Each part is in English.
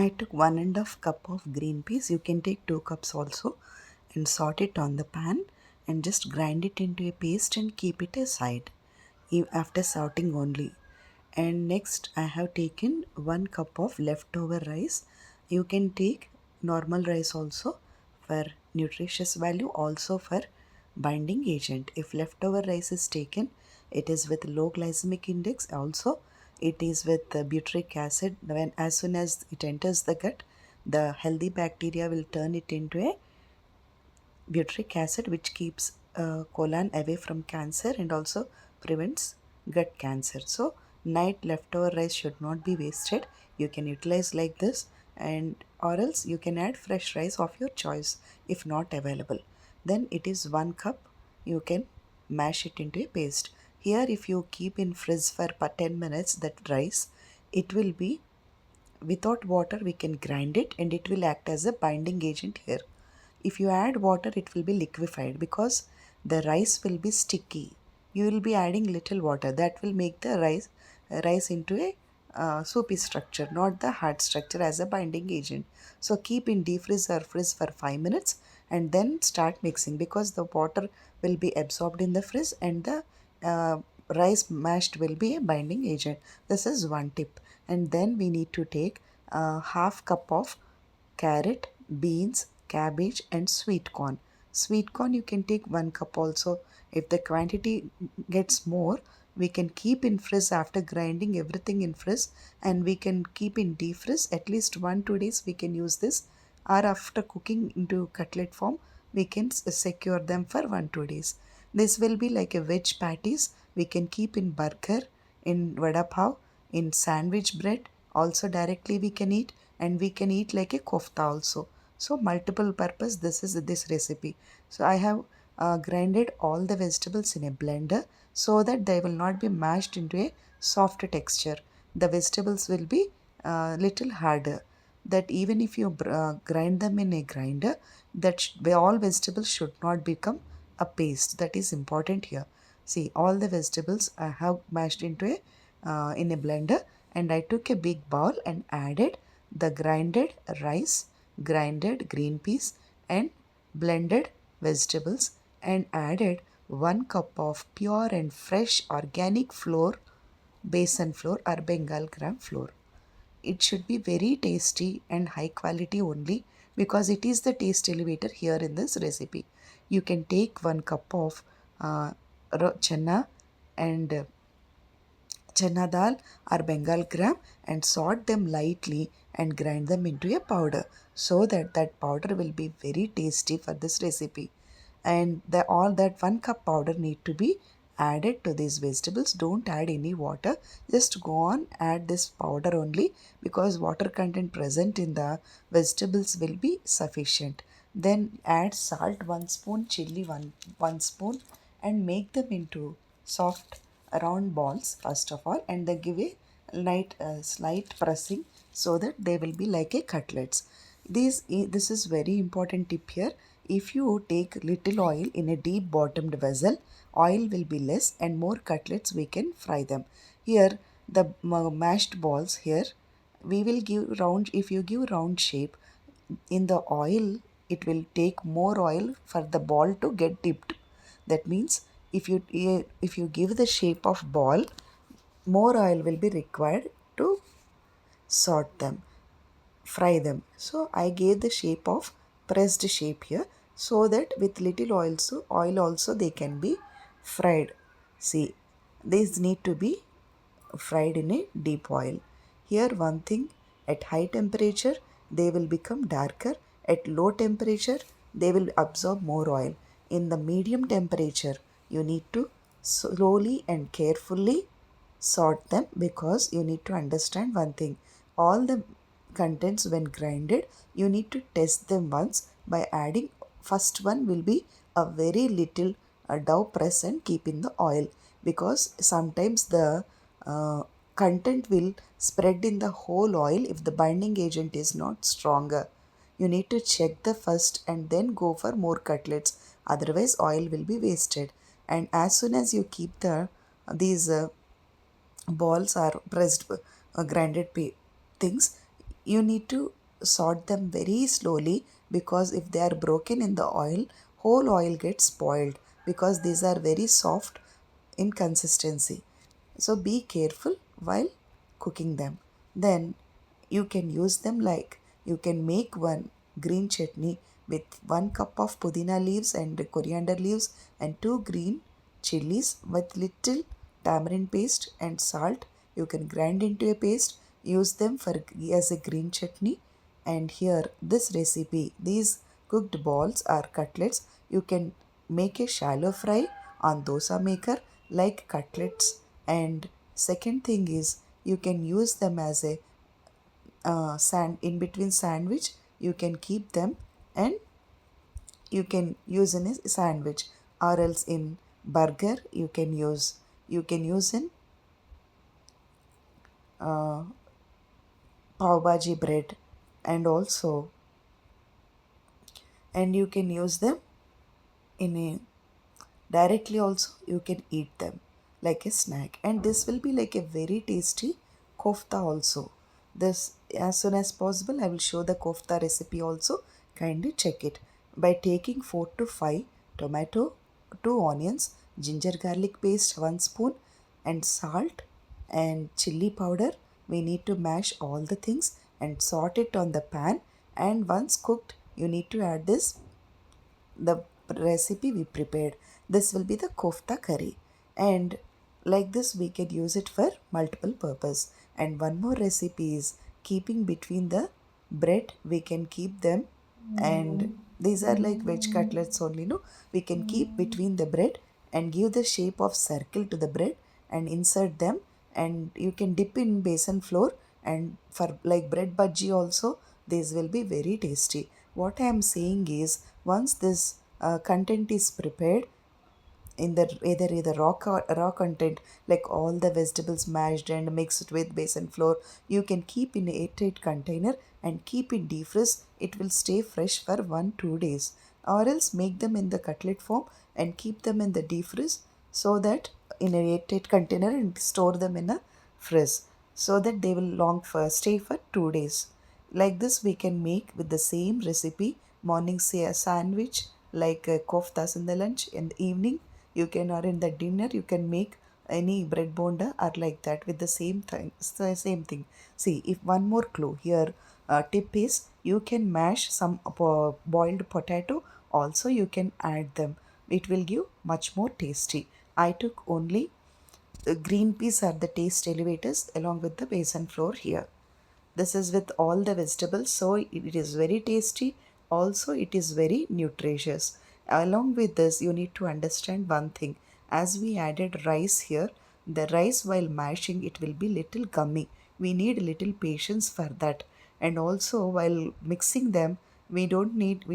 I took 1.5 cup of green peas. You can take 2 cups also and sort it on the pan and just grind it into a paste and keep it aside after sorting only. And next I have taken 1 cup of leftover rice. You can take normal rice also for nutritious value, also for binding agent. If leftover rice is taken, it is with low glycemic index, also it is with butyric acid. When as soon as it enters the gut, the healthy bacteria will turn it into a butyric acid, which keeps colon away from cancer and also prevents gut cancer. So night leftover rice should not be wasted. You can utilize like this, and or else you can add fresh rice of your choice if not available. Then it is 1 cup. You can mash it into a paste. Here if you keep in fridge for 10 minutes, that rice, it will be without water. We can grind it and it will act as a binding agent here. If you add water, it will be liquefied because the rice will be sticky. You will be adding little water, that will make the rice into a soupy structure, not the hard structure as a binding agent. So keep in deep freeze or freeze for 5 minutes and then start mixing, because the water will be absorbed in the frizz and the rice mashed will be a binding agent. This is one tip. And then we need to take half cup of carrot, beans, cabbage and sweet corn. Sweet corn you can take 1 cup also. If the quantity gets more, we can keep in frizz after grinding everything in frizz, and we can keep in deep frizz at least 1-2 days. We can use this, or after cooking into cutlet form, we can secure them for 1-2 days. This will be like a veg patties. We can keep in burger, in vada pav, in sandwich bread. Also directly we can eat, and we can eat like a kofta also. So multiple purpose. This is this recipe. So I have grinded all the vegetables in a blender so that they will not be mashed into a soft texture. The vegetables will be little harder, that even if you grind them in a grinder, that all vegetables should not become a paste. That is important here. See, all the vegetables I have mashed into a in a blender, and I took a big bowl and added the grinded rice, grinded green peas and blended vegetables, and added 1 cup of pure and fresh organic flour, besan flour or Bengal gram flour. It should be very tasty and high quality only, because it is the taste elevator here in this recipe. You can take 1 cup of uh, chana and chana dal or Bengal gram and sort them lightly and grind them into a powder, so that that powder will be very tasty for this recipe. And all that 1 cup powder need to be added to these vegetables. Don't add any water, just go on add this powder only, because water content present in the vegetables will be sufficient. Then add salt 1 spoon, chili 1 spoon, and make them into soft round balls first of all, and they give a light slight pressing so that they will be like a cutlets. This is very important tip here. If you take little oil in a deep bottomed vessel, oil will be less and more cutlets we can fry them. Here the mashed balls here, we will give round. If you give round shape in the oil, it will take more oil for the ball to get dipped. That means if you give the shape of ball, more oil will be required to sort them, fry them. So I gave the shape of pressed shape here, so that with little oil also they can be fried. See, these need to be fried in a deep oil. Here one thing, at high temperature they will become darker, at low temperature they will absorb more oil. In the medium temperature you need to slowly and carefully sort them, because you need to understand one thing. All the contents when grinded, you need to test them once by adding. First one will be a very little dough press and keep in the oil, because sometimes the uh, content will spread in the whole oil if the binding agent is not stronger. You need to check the first and then go for more cutlets, otherwise oil will be wasted. And as soon as you keep these balls are pressed grinded things, you need to sort them very slowly, because if they are broken in the oil, whole oil gets spoiled, because these are very soft in consistency. So be careful while cooking them. Then you can use them, like you can make one green chutney with 1 cup of pudina leaves and coriander leaves and 2 green chilies with little tamarind paste and salt. You can grind into a paste, use them for as a green chutney. And here this recipe, these cooked balls or cutlets, you can make a shallow fry on dosa maker like cutlets. And second thing is, you can use them as a sand in between sandwich. You can keep them and you can use in a sandwich, or else in burger you can use in uh, pav bhaji bread. And also, and you can use them in a directly also, you can eat them like a snack, and this will be like a very tasty kofta also. This, as soon as possible I will show the kofta recipe also. Kindly check it. By taking 4 to 5 tomato, 2 onions, ginger garlic paste 1 spoon, and salt and chili powder, we need to mash all the things and sort it on the pan. And once cooked, you need to add this, the recipe we prepared. This will be the kofta curry, and like this we can use it for multiple purpose. And one more recipe is keeping between the bread. We can keep them, and these are like veg cutlets only. No, we can keep between the bread and give the shape of circle to the bread and insert them. And you can dip in besan flour, and for like bread bhaji also, these will be very tasty. What I am saying is, once this content is prepared in the either raw content, like all the vegetables mashed and mixed with besan flour, you can keep in a airtight container and keep it defrost. It will stay fresh for 1 2 days. Or else make them in the cutlet form and keep them in the defrost, so that in a airtight container, and store them in a fridge, so that they will long for stay for 2 days. Like this we can make with the same recipe. Morning say a sandwich, like koftas in the lunch. In the evening you can, or in the dinner you can make any bread bonda, or like that with the same thing. See, if one more clue here, tip is, you can mash some boiled potato also, you can add them. It will give much more tasty. I took only green peas are the taste elevators along with the besan flour here. This is with all the vegetables, so it is very tasty. Also, it is very nutritious. Along with this, you need to understand one thing. As we added rice here, the rice while mashing it will be little gummy. We need little patience for that. And also while mixing them, we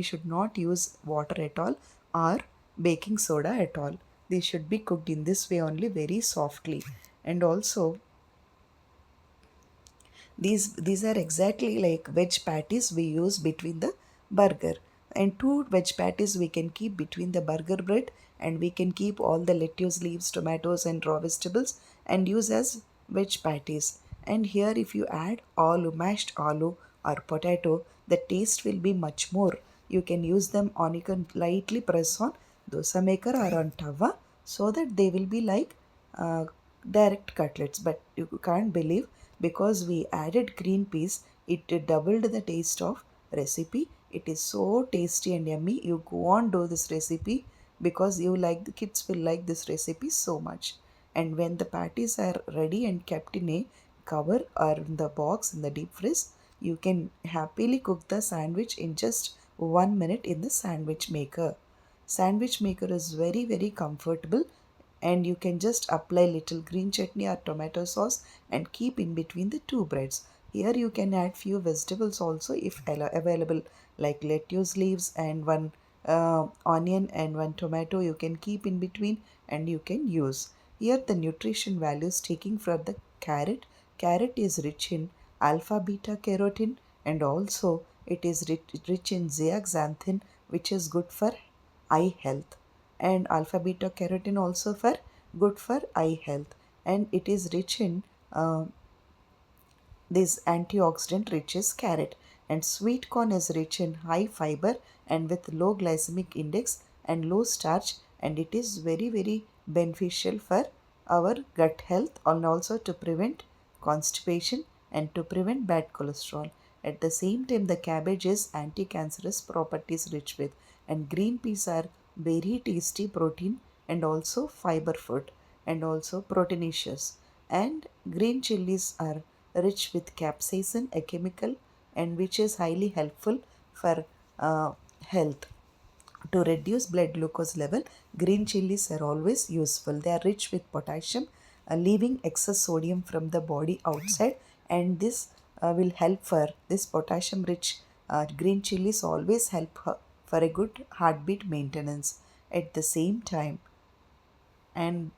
should not use water at all or baking soda at all. They should be cooked in this way only, very softly. And also, these are exactly like veg patties we use between the burger. And 2 veg patties we can keep between the burger bread, and we can keep all the lettuce leaves, tomatoes and raw vegetables and use as veg patties. And here if you add aloo, mashed aloo or potato, the taste will be much more. You can use them on, you can lightly press on dosa maker or on tawa, so that they will be like uh, direct cutlets. But you can't believe, because we added green peas, it doubled the taste of recipe. It is so tasty and yummy. You go on do this recipe, because you like, the kids will like this recipe so much. And when the patties are ready and kept in a cover or in the box in the deep freeze, you can happily cook the sandwich in just 1 minute in the sandwich maker. Sandwich maker is very very comfortable, and you can just apply little green chutney or tomato sauce and keep in between the 2 breads. Here you can add few vegetables also if available, like lettuce leaves and one onion and one tomato you can keep in between and you can use. Here the nutrition values taking from the carrot. Carrot is rich in alpha beta carotene, and also it is rich in zeaxanthin, which is good for eye health. And alpha beta carotene also for good for eye health. And it is rich in uh, this antioxidant rich is carrot, and sweet corn is rich in high fiber and with low glycemic index and low starch, and it is very beneficial for our gut health and also to prevent constipation and to prevent bad cholesterol. At the same time, the cabbage is anti-cancerous properties rich with, and green peas are very tasty protein and also fiber food and also proteinaceous, and green chilies are rich with capsaicin, a chemical and which is highly helpful for uh, health. To reduce blood glucose level, green chilies are always useful. They are rich with potassium, leaving excess sodium from the body outside, and this will help for this potassium rich green chilies always help for a good heartbeat maintenance. At the same time, and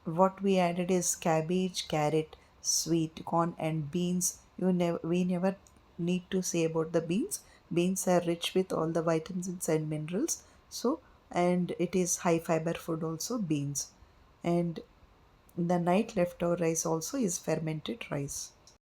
what we added is cabbage, carrot, sweet corn, and beans. We never need to say about the beans. Beans are rich with all the vitamins and minerals. So, and it is high fiber food also, beans. And the night leftover rice also is fermented rice.